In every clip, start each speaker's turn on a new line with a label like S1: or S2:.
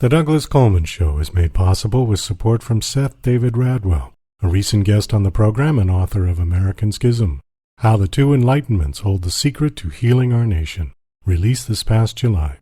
S1: The Douglas Coleman Show is made possible with support from Seth David Radwell, a recent guest on the program and author of American Schism, How the Two Enlightenments Hold the Secret to Healing Our Nation, released this past July.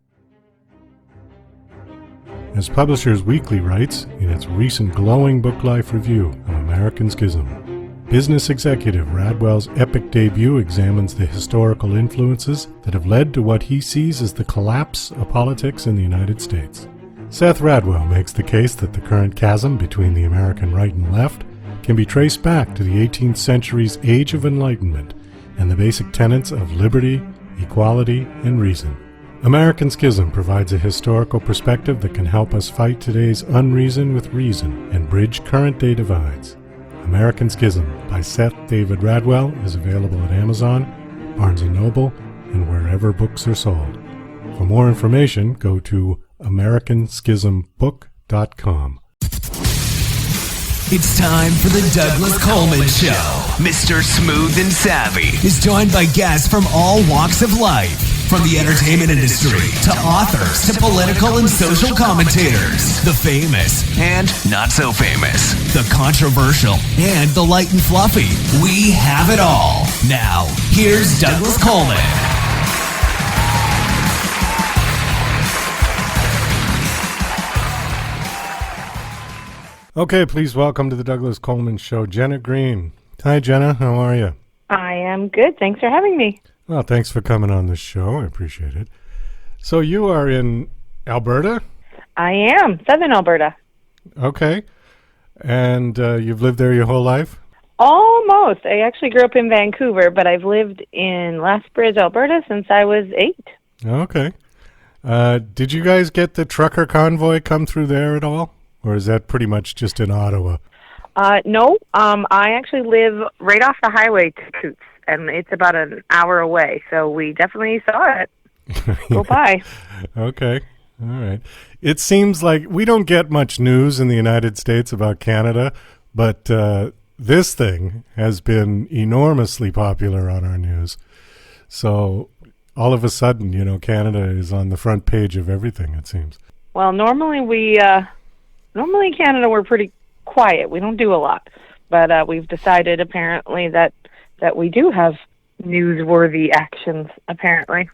S1: As Publishers Weekly writes in its recent glowing book life review of American Schism, business executive Radwell's epic debut examines the historical influences that have led to what he sees as the collapse of politics in the United States. Seth Radwell makes the case that the current chasm between the American right and left can be traced back to the 18th century's Age of Enlightenment and the basic tenets of liberty, equality, and reason. American Schism provides a historical perspective that can help us fight today's unreason with reason and bridge current-day divides. American Schism by Seth David Radwell is available at Amazon, Barnes & Noble, and wherever books are sold. For more information, go to AmericanSchismBook.com.
S2: It's time for the Douglas Coleman Show. Mr. Smooth and Savvy is joined by guests from all walks of life, from the entertainment industry to authors to political and social commentators, the famous and not so famous, the controversial and the light and fluffy. We have it all. Now, here's Douglas Coleman.
S1: Okay, please welcome to the Douglas Coleman Show, Jenna Greene. Hi, Jenna. How are you?
S3: I am good. Thanks for having me.
S1: Well, thanks for coming on the show. I appreciate it. So you are in Alberta?
S3: I am. Southern Alberta.
S1: Okay. And you've lived there your whole life?
S3: Almost. I actually grew up in Vancouver, but I've lived in Lethbridge, Alberta since I was 8.
S1: Okay. Did you guys get the trucker convoy come through there at all? Or is that pretty much just in Ottawa?
S3: No. I actually live right off the highway to Coots, and it's about an hour away, so we definitely saw it go by.
S1: Okay. All right. It seems like we don't get much news in the United States about Canada, but this thing has been enormously popular on our news. So all of a sudden, you know, Canada is on the front page of everything, it seems.
S3: Well, normally in Canada we're pretty quiet. We don't do a lot. But we've decided apparently that we do have newsworthy actions, apparently.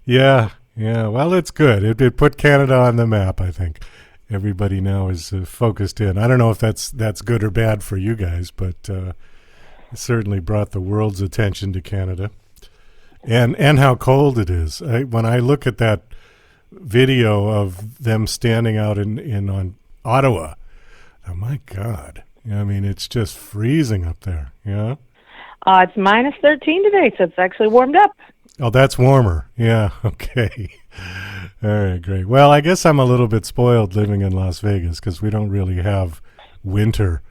S1: Yeah. Well, it's good. It put Canada on the map, I think. Everybody now is focused in. I don't know if that's good or bad for you guys, but it certainly brought the world's attention to Canada. And how cold it is. When I look at that video of them standing out in Ottawa, oh my God. I mean, it's just freezing up there, yeah?
S3: It's minus 13 today, so it's actually warmed up.
S1: Oh, that's warmer. Yeah, okay. All right, great. Well, I guess I'm a little bit spoiled living in Las Vegas because we don't really have winter.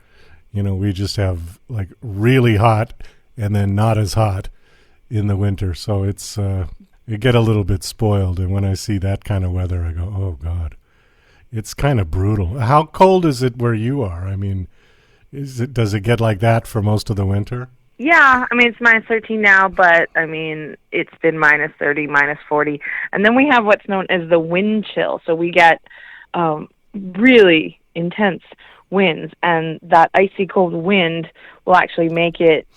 S1: You know, we just have like really hot and then not as hot in the winter. So it's you get a little bit spoiled. And when I see that kind of weather, I go, oh, God. It's kind of brutal. How cold is it where you are? I mean, does it get like that for most of the winter?
S3: Yeah, I mean, it's minus 13 now, but, I mean, it's been minus 30, minus 40. And then we have what's known as the wind chill. So we get really intense winds, and that icy cold wind will actually make it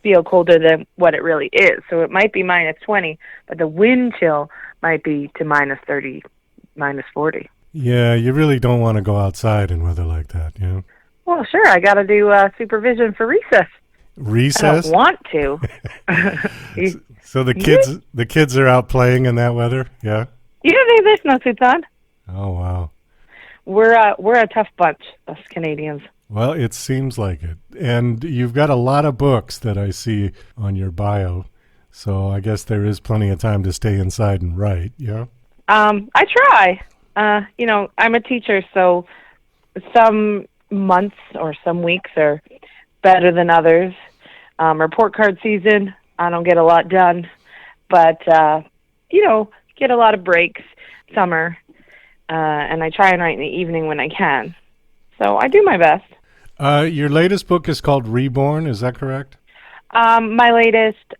S3: feel colder than what it really is. So it might be minus 20, but the wind chill might be to minus 30, minus 40.
S1: Yeah, you really don't want to go outside in weather like that, you know?
S3: Well, sure, I got to do supervision for recess.
S1: Recess?
S3: I don't want to.
S1: So the kids are out playing in that weather, yeah?
S3: You don't think there's snowsuits on?
S1: Oh, wow.
S3: We're a tough bunch, us Canadians.
S1: Well, it seems like it. And you've got a lot of books that I see on your bio, so I guess there is plenty of time to stay inside and write, yeah?
S3: I try. You know, I'm a teacher, so some months or some weeks are better than others. Report card season, I don't get a lot done, but, you know, get a lot of breaks, summer, and I try and write in the evening when I can. So I do my best.
S1: Your latest book is called Reborn, is that correct?
S3: My latest,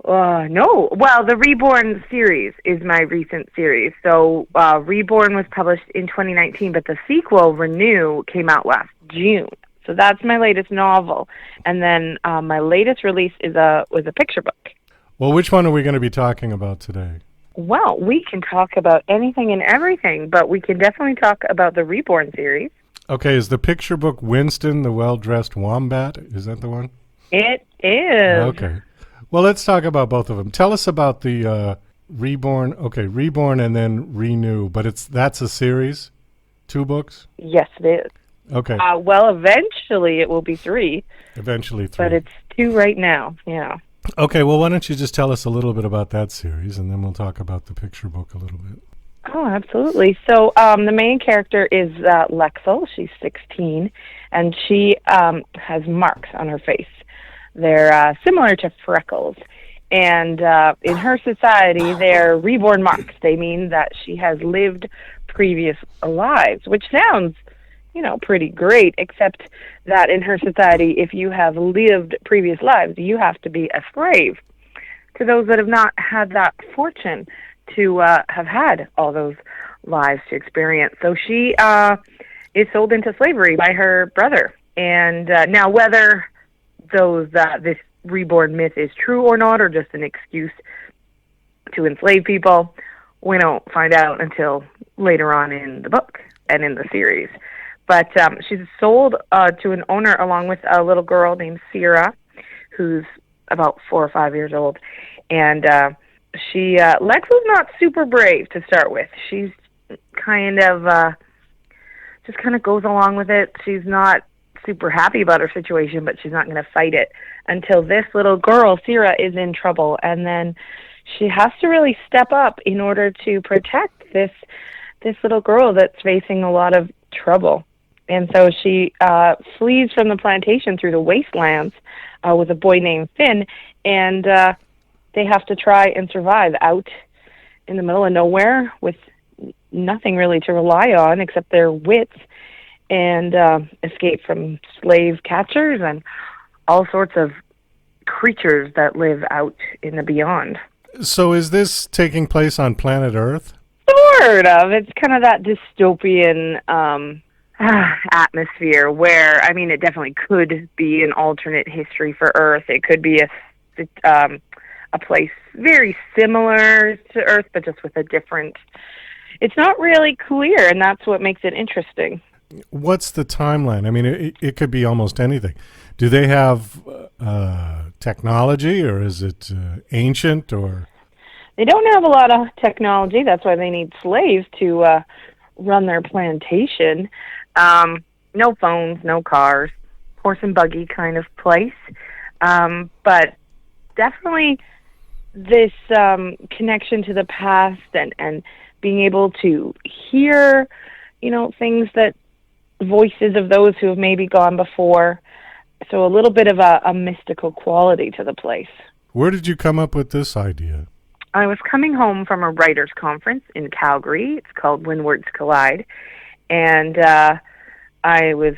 S3: No. Well, the Reborn series is my recent series. So Reborn was published in 2019, but the sequel, Renew, came out last June. So that's my latest novel. And then my latest release was a picture book.
S1: Well, which one are we going to be talking about today?
S3: Well, we can talk about anything and everything, but we can definitely talk about the Reborn series.
S1: Okay, is the picture book Winston, the Well-Dressed Wombat? Is that the one?
S3: It is.
S1: Okay. Well, let's talk about both of them. Tell us about the Reborn. Okay, Reborn and then Renew, but that's a series? 2 books?
S3: Yes, it is.
S1: Okay.
S3: Well, eventually it will be 3.
S1: Eventually 3.
S3: But it's 2 right now, yeah.
S1: Okay, well, why don't you just tell us a little bit about that series, and then we'll talk about the picture book a little bit.
S3: Oh, absolutely. So the main character is Lexel. She's 16, and she has marks on her face. They're similar to freckles. And in her society, they're reborn marks. They mean that she has lived previous lives, which sounds, pretty great, except that in her society, if you have lived previous lives, you have to be a slave to those that have not had that fortune to have had all those lives to experience. So she is sold into slavery by her brother. And now whether this reborn myth is true or not, or just an excuse to enslave people, we don't find out until later on in the book and in the series. But she's sold to an owner along with a little girl named Sarah, who's about 4 or 5 years old. And Lexel's not super brave to start with. She's kind of just kind of goes along with it. She's not super happy about her situation, but she's not going to fight it until this little girl, Sarah, is in trouble. And then she has to really step up in order to protect this little girl that's facing a lot of trouble. And so she flees from the plantation through the wastelands with a boy named Finn, and they have to try and survive out in the middle of nowhere with nothing really to rely on except their wits, and escape from slave catchers and all sorts of creatures that live out in the beyond.
S1: So is this taking place on planet Earth?
S3: Sort of. It's kind of that dystopian atmosphere where, it definitely could be an alternate history for Earth. It could be a place very similar to Earth, but just with a different... It's not really clear, and that's what makes it interesting.
S1: What's the timeline? It could be almost anything. Do they have technology, or is it ancient, or...
S3: They don't have a lot of technology. That's why they need slaves to run their plantation. No phones, no cars, horse and buggy kind of place. But definitely this connection to the past and being able to hear, things that voices of those who have maybe gone before. So a little bit of a mystical quality to the place.
S1: Where did you come up with this idea?
S3: I was coming home from a writers' conference in Calgary. It's called When Words Collide. And I was,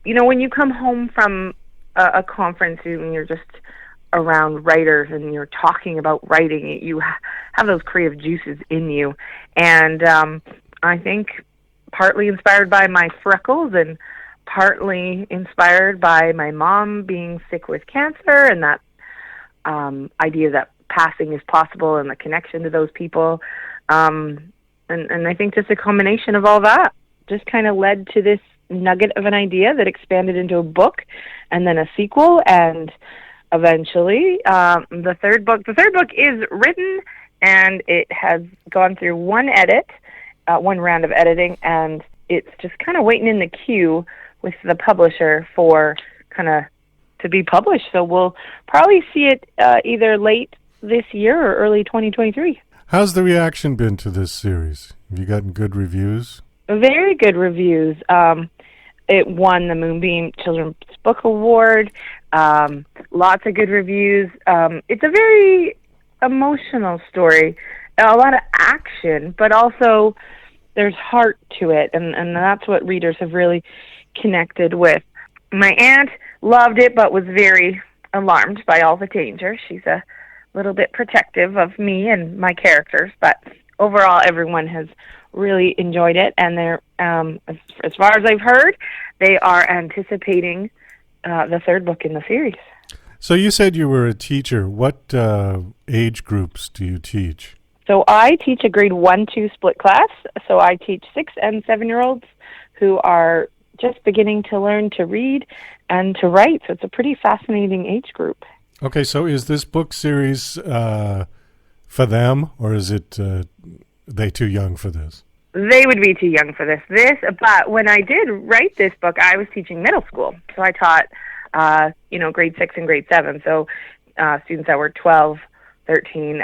S3: when you come home from a conference and you're just around writers and you're talking about writing, you have those creative juices in you. And I think partly inspired by my freckles and partly inspired by my mom being sick with cancer and that idea that passing is possible and the connection to those people. And I think just a combination of all that just kind of led to this nugget of an idea that expanded into a book and then a sequel and eventually the third book. The third book is written and it has gone through one round of editing, and it's just kind of waiting in the queue with the publisher for to be published. So we'll probably see it either late this year or early 2023.
S1: How's the reaction been to this series? Have you gotten good reviews?
S3: Very good reviews. It won the Moonbeam Children's Book Award. Lots of good reviews. It's a very emotional story. A lot of action, but also there's heart to it, and that's what readers have really connected with. My aunt loved it, but was very alarmed by all the danger. She's a little bit protective of me and my characters, but overall everyone has really enjoyed it, and they're as far as I've heard, they are anticipating the third book in the series.
S1: So you said you were a teacher. What age groups do you teach?
S3: So I teach a grade 1-2 split class. So I teach 6 and 7-year-olds who are just beginning to learn to read and to write. So it's a pretty fascinating age group.
S1: Okay, so is this book series for them, or is it they too young for this?
S3: They would be too young for this. But when I did write this book, I was teaching middle school. So I taught, grade 6 and grade 7. So students that were 12, 13.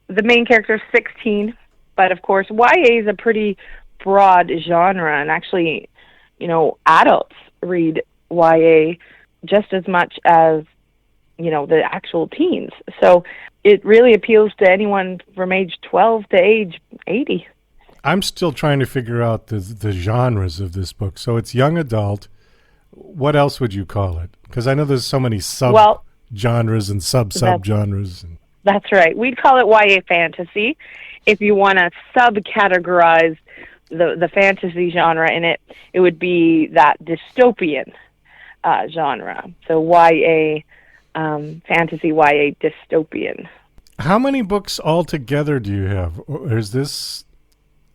S3: The main character is 16, but of course YA is a pretty broad genre, and actually, adults read YA just as much as, the actual teens. So it really appeals to anyone from age 12 to age 80.
S1: I'm still trying to figure out the genres of this book. So it's young adult. What else would you call it? Because I know there's so many sub-genres and sub-genres.
S3: That's right. We'd call it YA fantasy. If you want to subcategorize the fantasy genre in it, it would be that dystopian genre. So YA fantasy, YA dystopian.
S1: How many books altogether do you have? Or is this?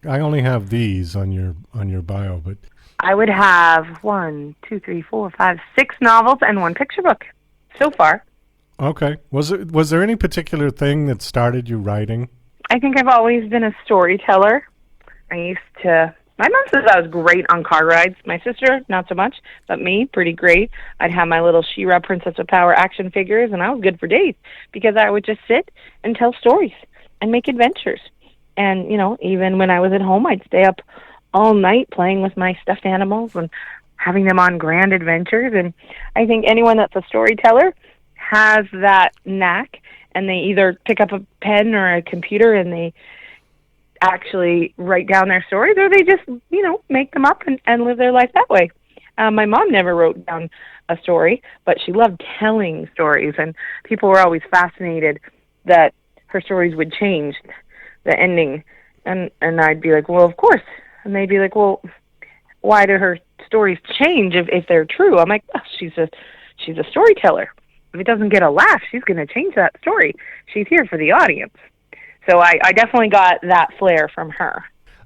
S1: I only have these on your bio, but
S3: I would have 6 novels and 1 picture book so far.
S1: Okay. Was there any particular thing that started you writing?
S3: I think I've always been a storyteller. My mom says I was great on car rides. My sister, not so much, but me, pretty great. I'd have my little She-Ra Princess of Power action figures, and I was good for days because I would just sit and tell stories and make adventures. And, even when I was at home, I'd stay up all night playing with my stuffed animals and having them on grand adventures. And I think anyone that's a storyteller has that knack, and they either pick up a pen or a computer and they actually write down their stories, or they just, make them up and live their life that way. My mom never wrote down a story, but she loved telling stories, and people were always fascinated that her stories would change the ending. And I'd be like, well, of course. And they'd be like, well, why do her stories change if they're true? I'm like, oh, she's a storyteller. If it doesn't get a laugh, she's going to change that story. She's here for the audience. So I definitely got that flair from her.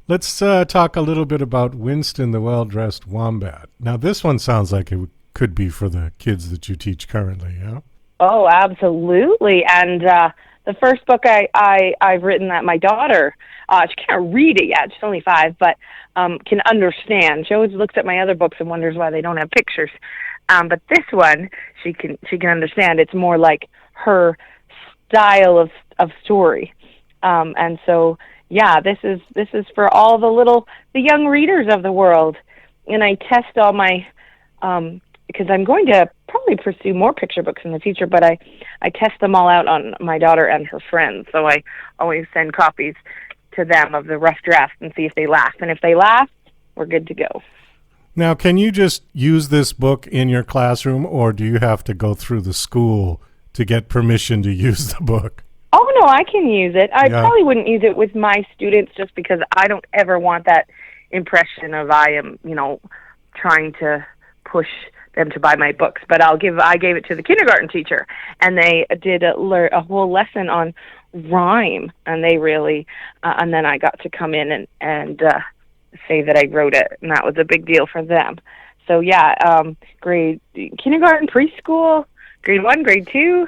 S1: Let's talk a little bit about Winston the Well-Dressed Wombat. Now, this one sounds like it could be for the kids that you teach currently, yeah?
S3: Oh, absolutely. And the first book I've written that my daughter, she can't read it yet, she's only 5, but can understand. She always looks at my other books and wonders why they don't have pictures. But this one, she can understand. It's more like her style of story. And so, yeah, this is for all the young readers of the world. And I test all my, because I'm going to probably pursue more picture books in the future, but I test them all out on my daughter and her friends. So I always send copies to them of the rough draft and see if they laugh. And if they laugh, we're good to go.
S1: Now, can you just use this book in your classroom, or do you have to go through the school to get permission to use the book?
S3: Oh, no, I can use it. I probably wouldn't use it with my students just because I don't ever want that impression of I am, trying to push them to buy my books. But I gave it to the kindergarten teacher, and they did a whole lesson on rhyme, and they really, and then I got to come in and say that I wrote it, and that was a big deal for them. So, yeah, kindergarten, preschool, grade 1, grade 2,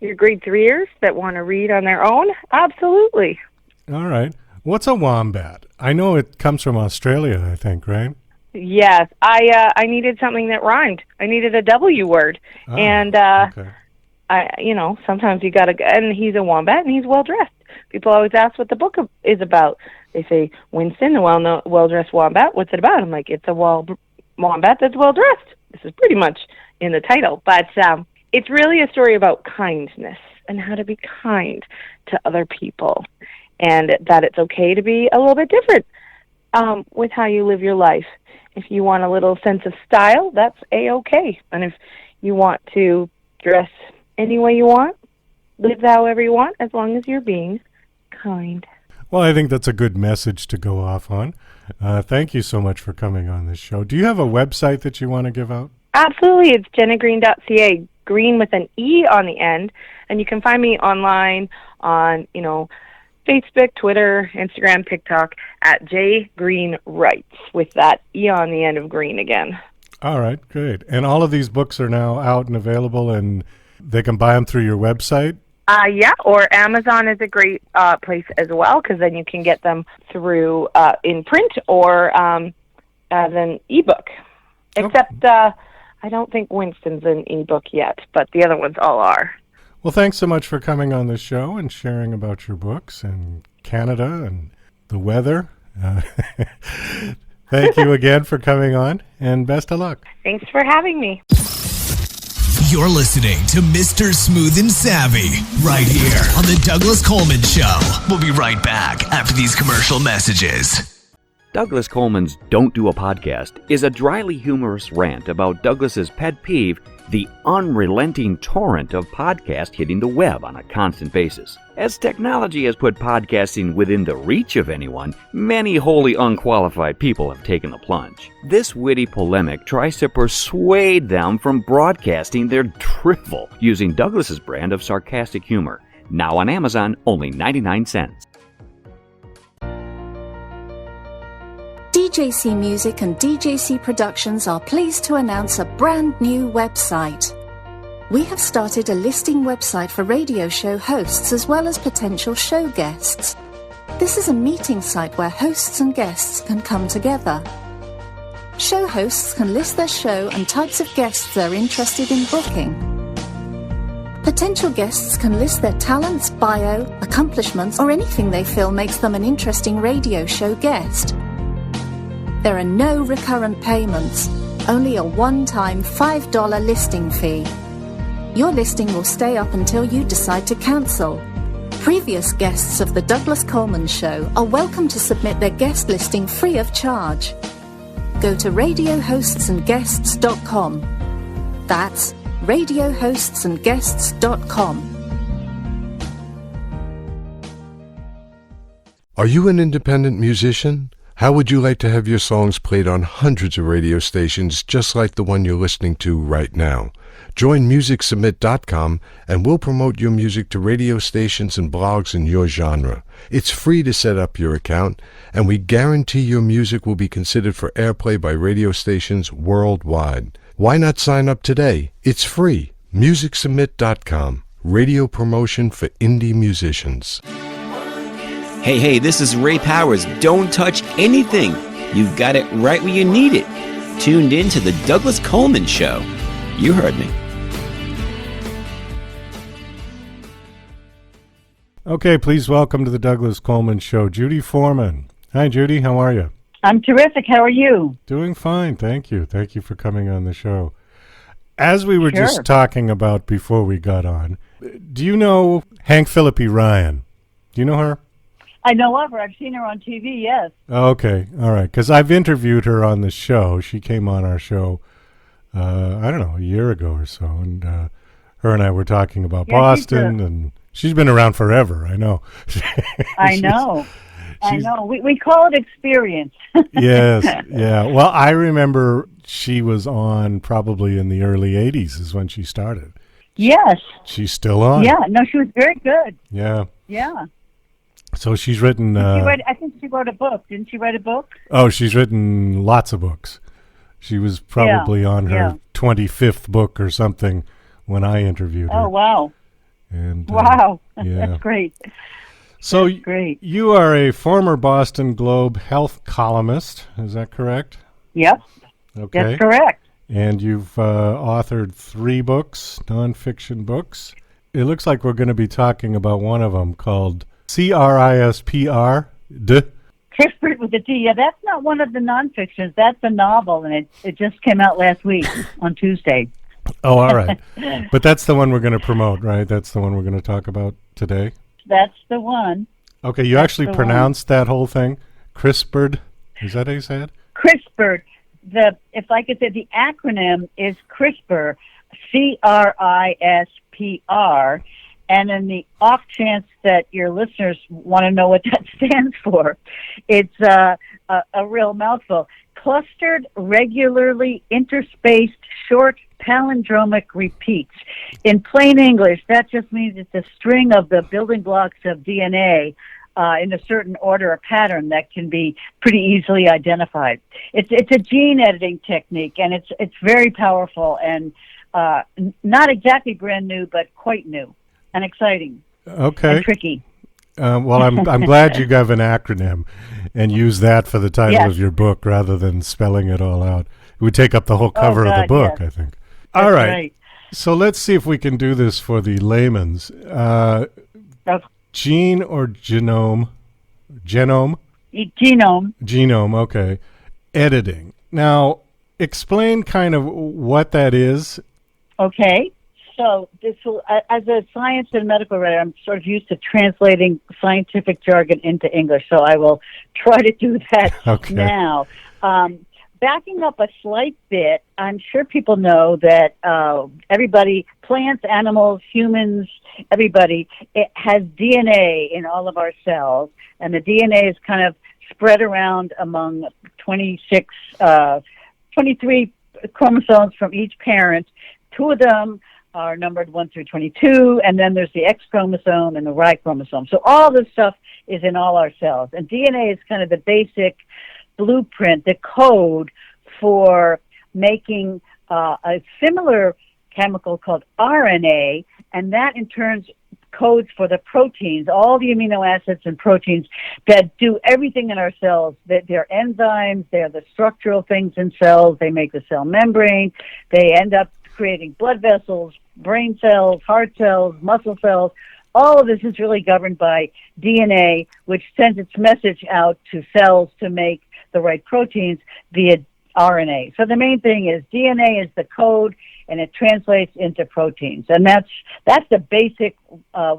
S3: your grade 3ers that want to read on their own, absolutely.
S1: All right. What's a wombat? I know it comes from Australia, I think, right?
S3: Yes. I needed something that rhymed. I needed a W word.
S1: Oh,
S3: and,
S1: okay.
S3: Sometimes you got to, and he's a wombat, and he's well-dressed. People always ask what the book is about. They say, Winston, the well-dressed wombat, what's it about? I'm like, it's a wombat that's well-dressed. This is pretty much in the title. But it's really a story about kindness and how to be kind to other people, and that it's okay to be a little bit different with how you live your life. If you want a little sense of style, that's A-okay. And if you want to dress any way you want, live however you want, as long as you're being kind.
S1: Well, I think that's a good message to go off on. Thank you so much for coming on this show. Do you have a website that you want to give out?
S3: Absolutely. It's jennagreene.ca, Green with an E on the end. And you can find me online on, Facebook, Twitter, Instagram, TikTok at jgreenwrites with that E on the end of green again.
S1: All right, great. And all of these books are now out and available, and they can buy them through your website?
S3: Yeah, or Amazon is a great place as well, because then you can get them through in print or as an ebook. Except I don't think Winston's an ebook yet, but the other ones all are.
S1: Well, thanks so much for coming on the show and sharing about your books and Canada and the weather. Thank you again for coming on, and best of luck.
S3: Thanks for having me.
S2: You're listening to Mr. Smooth and Savvy right here on the Douglas Coleman Show. We'll be right back after these commercial messages.
S4: Douglas Coleman's Don't Do a Podcast is a dryly humorous rant about Douglas's pet peeve, the unrelenting torrent of podcasts hitting the web on a constant basis. As technology has put podcasting within the reach of anyone, many wholly unqualified people have taken the plunge. This witty polemic tries to persuade them from broadcasting their drivel using Douglas's brand of sarcastic humor. Now on Amazon, only 99 cents.
S5: DJC Music and DJC Productions are pleased to announce a brand new website. We have started a listing website for radio show hosts as well as potential show guests. This is a meeting site where hosts and guests can come together. Show hosts can list their show and types of guests they're interested in booking. Potential guests can list their talents, bio, accomplishments, or anything they feel makes them an interesting radio show guest. There are no recurrent payments, only a one-time $5 listing fee. Your listing will stay up until you decide to cancel. Previous guests of The Douglas Coleman Show are welcome to submit their guest listing free of charge. Go to radiohostsandguests.com. That's radiohostsandguests.com.
S6: Are you an independent musician? How would you like to have your songs played on hundreds of radio stations just like the one you're listening to right now? Join MusicSubmit.com and we'll promote your music to radio stations and blogs in your genre. It's free to set up your account, and we guarantee your music will be considered for airplay by radio stations worldwide. Why not sign up today? It's free. MusicSubmit.com. Radio promotion for indie musicians.
S7: Hey, this is Ray Powers. Don't touch anything. You've got it right where you need it. Tuned in to the Douglas Coleman Show. You heard me.
S1: Okay, please welcome to the Douglas Coleman Show, Judy Foreman. Hi, Judy. How are you?
S8: I'm terrific. How are you?
S1: Doing fine. Thank you. Thank you for coming on the show. As we were just talking about before we got on, do you know Hank Philippi Ryan? Do you know her?
S8: I know of her. I've seen her on TV, yes.
S1: Okay. All right. Because I've interviewed her on the show. She came on our show, I don't know, a year ago or so. And her and I were talking about Boston. And she's been around forever. I know.
S8: I know. We call it experience.
S1: Yes. Yeah. Well, I remember she was on probably in the early 80s is when she started.
S8: Yes.
S1: She's still on.
S8: Yeah. No, she was very good.
S1: Yeah.
S8: Yeah.
S1: So she's written...
S8: I think she wrote a book. Didn't she write a book?
S1: Oh, she's written lots of books. She was probably on her 25th book or something when I interviewed her.
S8: Oh, wow.
S1: And
S8: wow.
S1: Yeah.
S8: That's great.
S1: So
S8: That's great.
S1: You are a former Boston Globe health columnist. Is that correct?
S8: Yep.
S1: Okay.
S8: That's correct.
S1: And you've authored 3 books, nonfiction books. It looks like we're going to be talking about one of them called... CRISPR'd.
S8: CRISPR'd with a D. Yeah, that's not one of the nonfictions. That's a novel, and it just came out last week on Tuesday.
S1: Oh, all right. But that's the one we're going to promote, right? That's the one we're going to talk about today?
S8: That's the one.
S1: Okay, you actually pronounced that whole thing? CRISPR'd? Is that how you say it?
S8: CRISPR'd. If I could say, the acronym is CRISPR, CRISPR. And in the off chance that your listeners want to know what that stands for, it's a real mouthful. Clustered, regularly interspaced, short palindromic repeats. In plain English, that just means it's a string of the building blocks of DNA in a certain order or pattern that can be pretty easily identified. It's a gene editing technique, and it's very powerful and not exactly brand new, but quite new and exciting.
S1: Okay.
S8: And tricky.
S1: Well, I'm glad you got an acronym and use that for the title of your book rather than spelling it all out. It would take up the whole cover of the book, I think.
S8: That's
S1: all right. So let's see if we can do this for the layman's. Gene or genome? Genome? Genome, okay. Editing. Now, explain kind of what that is.
S8: Okay. So this will, as a science and medical writer, I'm sort of used to translating scientific jargon into English, so I will try to do that now. Backing up a slight bit, I'm sure people know that everybody, plants, animals, humans, everybody, it has DNA in all of our cells, and the DNA is kind of spread around among 23 chromosomes from each parent. 2 of them are numbered 1 through 22, and then there's the X chromosome and the Y chromosome. So all this stuff is in all our cells, and DNA is kind of the basic blueprint, the code for making a similar chemical called RNA, and that in turn codes for the proteins, all the amino acids and proteins that do everything in our cells. They're enzymes, they're the structural things in cells, they make the cell membrane, they end up creating blood vessels, brain cells, heart cells, muscle cells. All of this is really governed by DNA, which sends its message out to cells to make the right proteins via RNA. So the main thing is DNA is the code, and it translates into proteins. And that's the basic,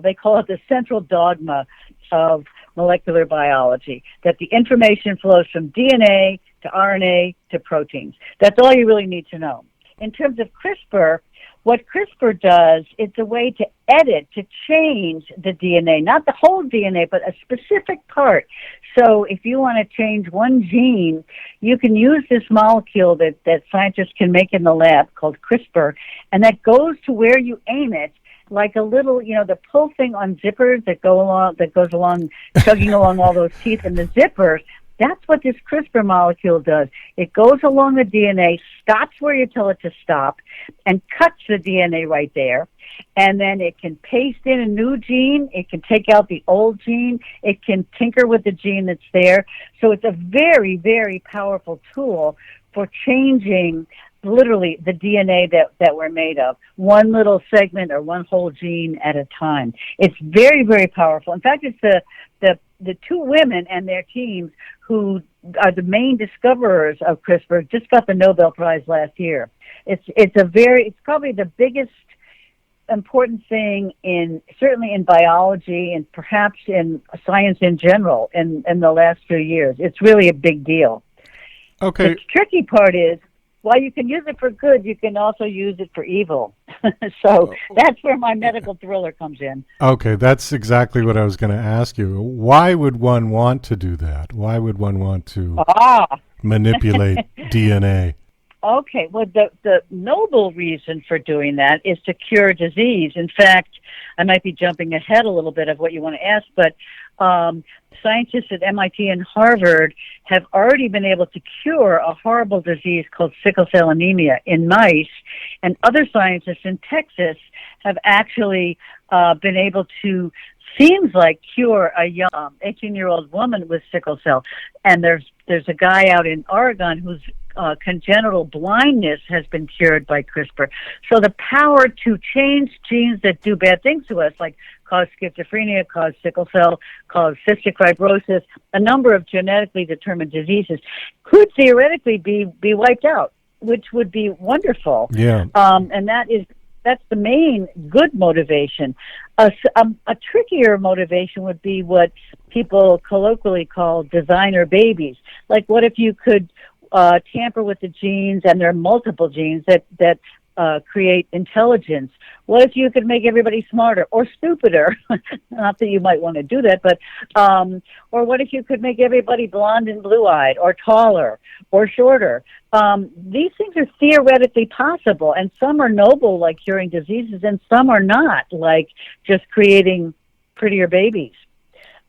S8: they call it the central dogma of molecular biology, that the information flows from DNA to RNA to proteins. That's all you really need to know. In terms of CRISPR, what CRISPR does, it's a way to edit, to change the DNA, not the whole DNA, but a specific part. So if you want to change one gene, you can use this molecule that scientists can make in the lab called CRISPR, and that goes to where you aim it, like a little, the pull thing on zippers that goes along, chugging along all those teeth in the zippers. That's what this CRISPR molecule does. It goes along the DNA, stops where you tell it to stop, and cuts the DNA right there. And then it can paste in a new gene. It can take out the old gene. It can tinker with the gene that's there. So it's a very, very powerful tool for changing literally the DNA that we're made of, one little segment or one whole gene at a time. It's very, very powerful. In fact, it's the 2 women and their teams who are the main discoverers of CRISPR just got the Nobel Prize last year. It's probably the biggest important thing certainly in biology and perhaps in science in general in the last few years. It's really a big deal.
S1: Okay.
S8: The tricky part is, while you can use it for good, you can also use it for evil. So that's where my medical thriller comes in. Okay,
S1: that's exactly what I was going to ask you. Why would one want to do that? Why would one want to manipulate DNA?
S8: Okay, well, the noble reason for doing that is to cure disease. In fact, I might be jumping ahead a little bit of what you want to ask, but scientists at MIT and Harvard have already been able to cure a horrible disease called sickle cell anemia in mice, and other scientists in Texas have actually been able to, seems like, cure a young 18-year-old woman with sickle cell. And there's a guy out in Oregon whose congenital blindness has been cured by CRISPR. So the power to change genes that do bad things to us, like cause schizophrenia, cause sickle cell, cause cystic fibrosis, a number of genetically determined diseases, could theoretically be wiped out, which would be wonderful.
S1: Yeah.
S8: And that's the main good motivation. A trickier motivation would be what people colloquially call designer babies. Like, what if you could tamper with the genes, and there are multiple genes that create intelligence? What if you could make everybody smarter or stupider? Not that you might want to do that, but or what if you could make everybody blonde and blue-eyed, or taller, or shorter? These things are theoretically possible, and some are noble, like curing diseases, and some are not, like just creating prettier babies.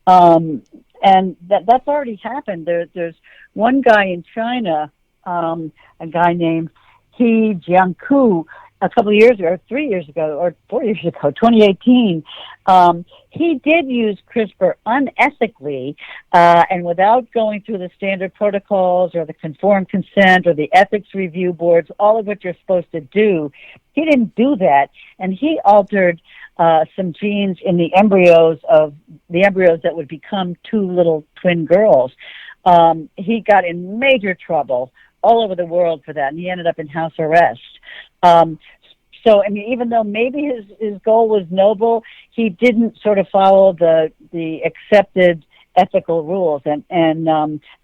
S8: And that's already happened. There's one guy in China, a guy named He Jiankui, a couple of years ago, or 3 years ago, or 4 years ago, 2018, he did use CRISPR unethically and without going through the standard protocols or the conformed consent or the ethics review boards, all of what you're supposed to do. He didn't do that, and he altered some genes in the embryos that would become two little twin girls. He got in major trouble all over the world for that, and he ended up in house arrest. So, I mean, even though maybe his goal was noble, he didn't sort of follow the accepted ethical rules, and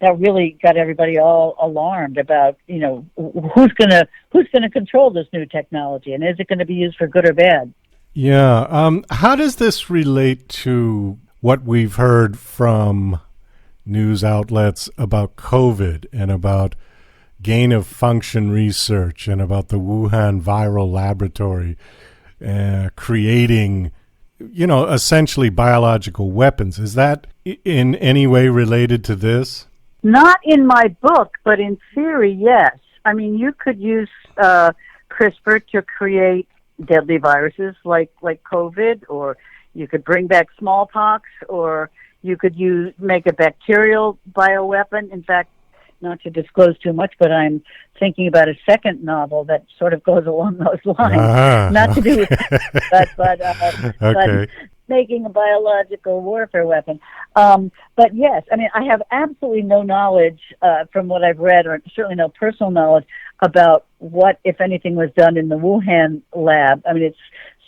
S8: that really got everybody all alarmed about, you know, who's gonna control this new technology, and is it going to be used for good or bad?
S1: Yeah. How does this relate to what we've heard from news outlets about COVID and about gain-of-function research and about the Wuhan viral laboratory creating, you know, essentially biological weapons? Is that in any way related to this?
S8: Not in my book, but in theory, yes. I mean, you could use CRISPR to create deadly viruses like COVID, or you could bring back smallpox, or you could make a bacterial bioweapon. In fact, not to disclose too much, but I'm thinking about a second novel that sort of goes along those lines. Not to do with but making a biological warfare weapon. But yes, I mean, I have absolutely no knowledge from what I've read, or certainly no personal knowledge about what, if anything, was done in the Wuhan lab. I mean, it's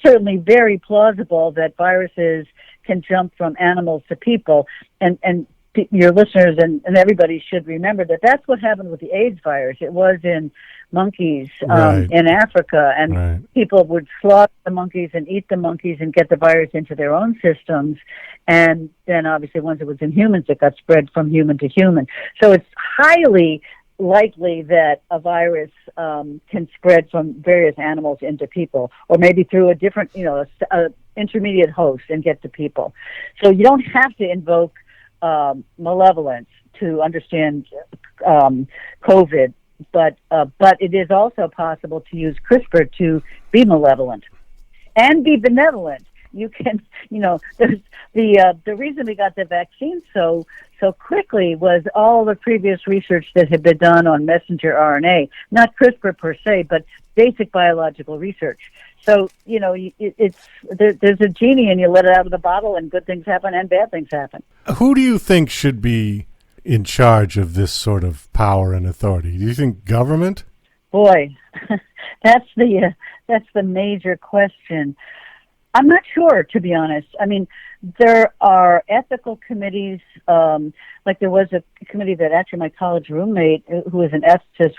S8: certainly very plausible that viruses can jump from animals to people, and your listeners and everybody should remember that that's what happened with the AIDS virus. It was in monkeys in Africa, and people would slaughter the monkeys and eat the monkeys and get the virus into their own systems. And then obviously once it was in humans, it got spread from human to human. So it's highly likely that a virus can spread from various animals into people, or maybe through a different, a intermediate host and get to people. So you don't have to invoke malevolence to understand COVID, but it is also possible to use CRISPR to be malevolent and be benevolent. You can, there's the reason we got the vaccine so quickly was all the previous research that had been done on messenger RNA, not CRISPR per se, but basic biological research. So, there's a genie and you let it out of the bottle and good things happen and bad things happen.
S1: Who do you think should be in charge of this sort of power and authority? Do you think government?
S8: Boy, that's the major question. I'm not sure, to be honest. I mean, there are ethical committees, like there was a committee that actually my college roommate, who was an ethicist,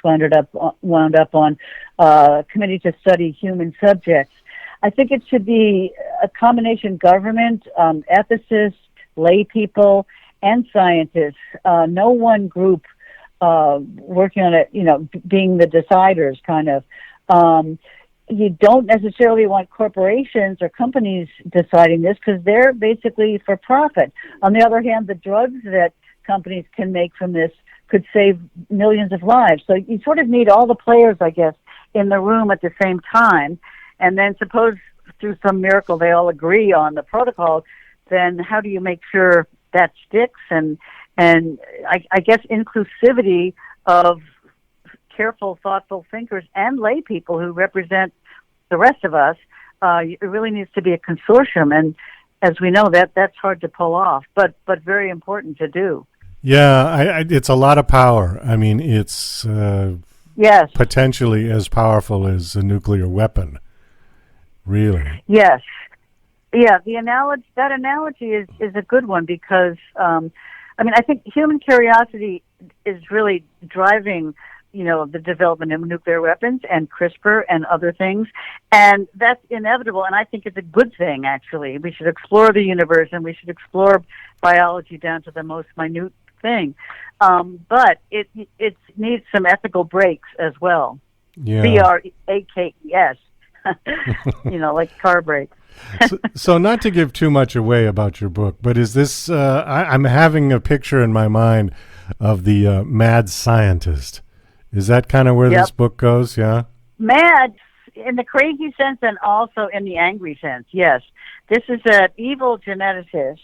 S8: wound up on, a committee to study human subjects. I think it should be a combination government, ethicists, lay people, and scientists. No one group working on it, being the deciders, kind of. You don't necessarily want corporations or companies deciding this because they're basically for profit. On the other hand, the drugs that companies can make from this could save millions of lives. So you sort of need all the players, I guess, in the room at the same time. And then suppose through some miracle they all agree on the protocol, then how do you make sure that sticks? And I guess inclusivity of careful, thoughtful thinkers and lay people who represent the rest of us, it really needs to be a consortium. And as we know, that's hard to pull off, but very important to do.
S1: Yeah, it's a lot of power. I mean, it's
S8: yes,
S1: potentially as powerful as a nuclear weapon. Really?
S8: Yes. Yeah, that analogy is a good one because, I think human curiosity is really driving the development of nuclear weapons and CRISPR and other things. And that's inevitable, and I think it's a good thing, actually. We should explore the universe, and we should explore biology down to the most minute thing. But it needs some ethical breaks as well.
S1: Yeah.
S8: BRAKES, like car brakes.
S1: So not to give too much away about your book, but is this, I'm having a picture in my mind of the mad scientist. Is that kind of where this book goes? Yeah.
S8: Mad in the crazy sense and also in the angry sense. Yes. This is an evil geneticist,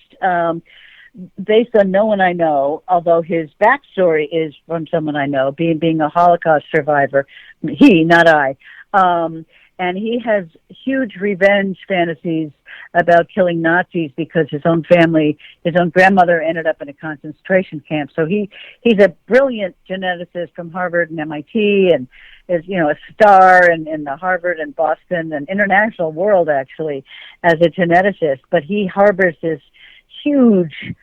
S8: based on no one I know, although his backstory is from someone I know, being a Holocaust survivor. He, not I. And he has huge revenge fantasies about killing Nazis because his own family, his own grandmother ended up in a concentration camp. So he's a brilliant geneticist from Harvard and MIT, and is, a star in the Harvard and Boston and international world, actually, as a geneticist. But he harbors this huge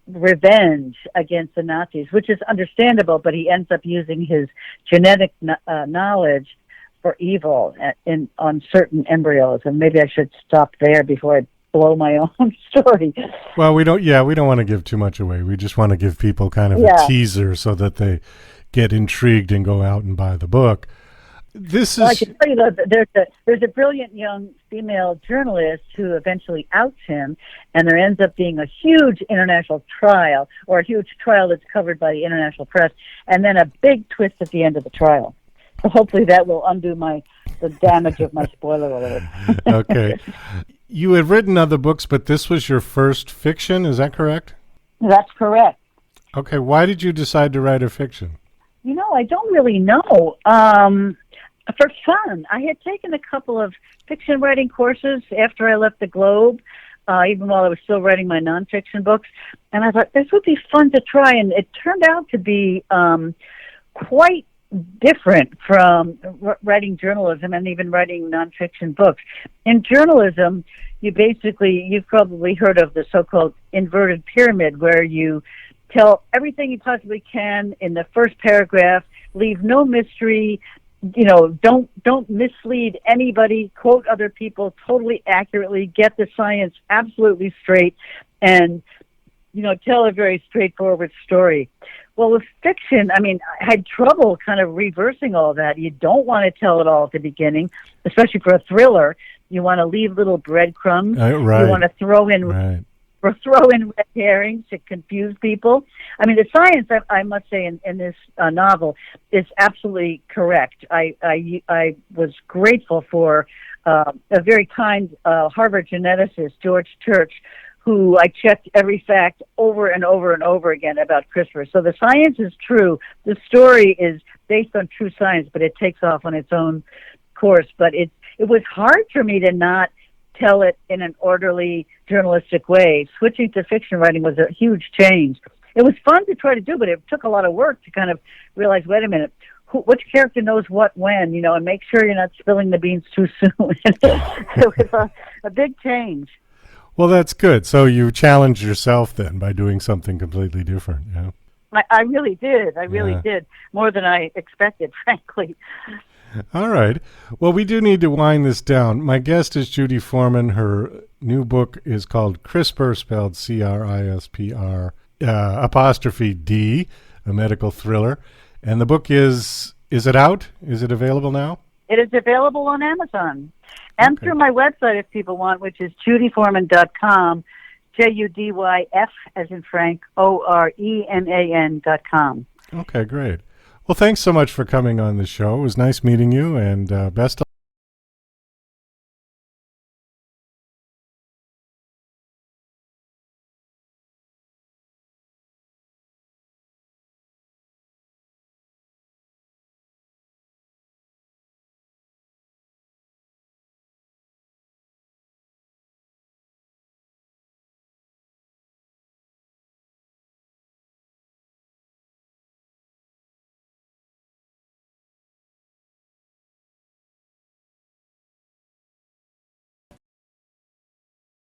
S8: revenge against the Nazis, which is understandable, but he ends up using his genetic knowledge for evil on certain embryos. And maybe I should stop there before I blow my own story.
S1: Well, we don't want to give too much away. We just want to give people kind of a teaser so that they get intrigued and go out and buy the book. I can tell you that there's a brilliant young female journalist who eventually outs him, and there ends up being a huge international trial, or a huge trial that's covered by the international press, and then a big twist at the end of the trial. So hopefully that will undo the damage of my spoiler alert. Okay. You have written other books, but this was your first fiction, is that correct?
S8: That's correct.
S1: Okay, why did you decide to write a fiction?
S8: I don't really know. For fun. I had taken a couple of fiction writing courses after I left the Globe, even while I was still writing my nonfiction books, and I thought this would be fun to try, and it turned out to be quite different from writing journalism and even writing nonfiction books. In journalism, you've probably heard of the so-called inverted pyramid, where you tell everything you possibly can in the first paragraph, leave no mystery, don't mislead anybody, quote other people totally accurately, get the science absolutely straight, and, tell a very straightforward story. Well, with fiction, I had trouble kind of reversing all that. You don't want to tell it all at the beginning, especially for a thriller. You want to leave little breadcrumbs.
S1: Right.
S8: You want to throw in red herrings to confuse people. The science, I must say, in this novel is absolutely correct. I was grateful for a very kind Harvard geneticist, George Church, who I checked every fact over and over and over again about CRISPR. So the science is true. The story is based on true science, but it takes off on its own course. But it was hard for me to not tell it in an orderly, journalistic way. Switching to fiction writing was a huge change. It was fun to try to do, but it took a lot of work to kind of realize, wait a minute, which character knows what when, and make sure you're not spilling the beans too soon. It was a big change.
S1: Well, that's good. So you challenged yourself then by doing something completely different, yeah?
S8: I really did. I really did. More than I expected, frankly.
S1: All right. Well, we do need to wind this down. My guest is Judy Foreman. Her new book is called CRISPR, spelled CRISPR, ''D, a medical thriller. And the book is it out? Is it available now?
S8: It is available on Amazon. And through my website, if people want, which is judyforeman.com, JUDYF as in Frank, OREMAN.com.
S1: Okay, great. Well, thanks so much for coming on the show. It was nice meeting you, and best of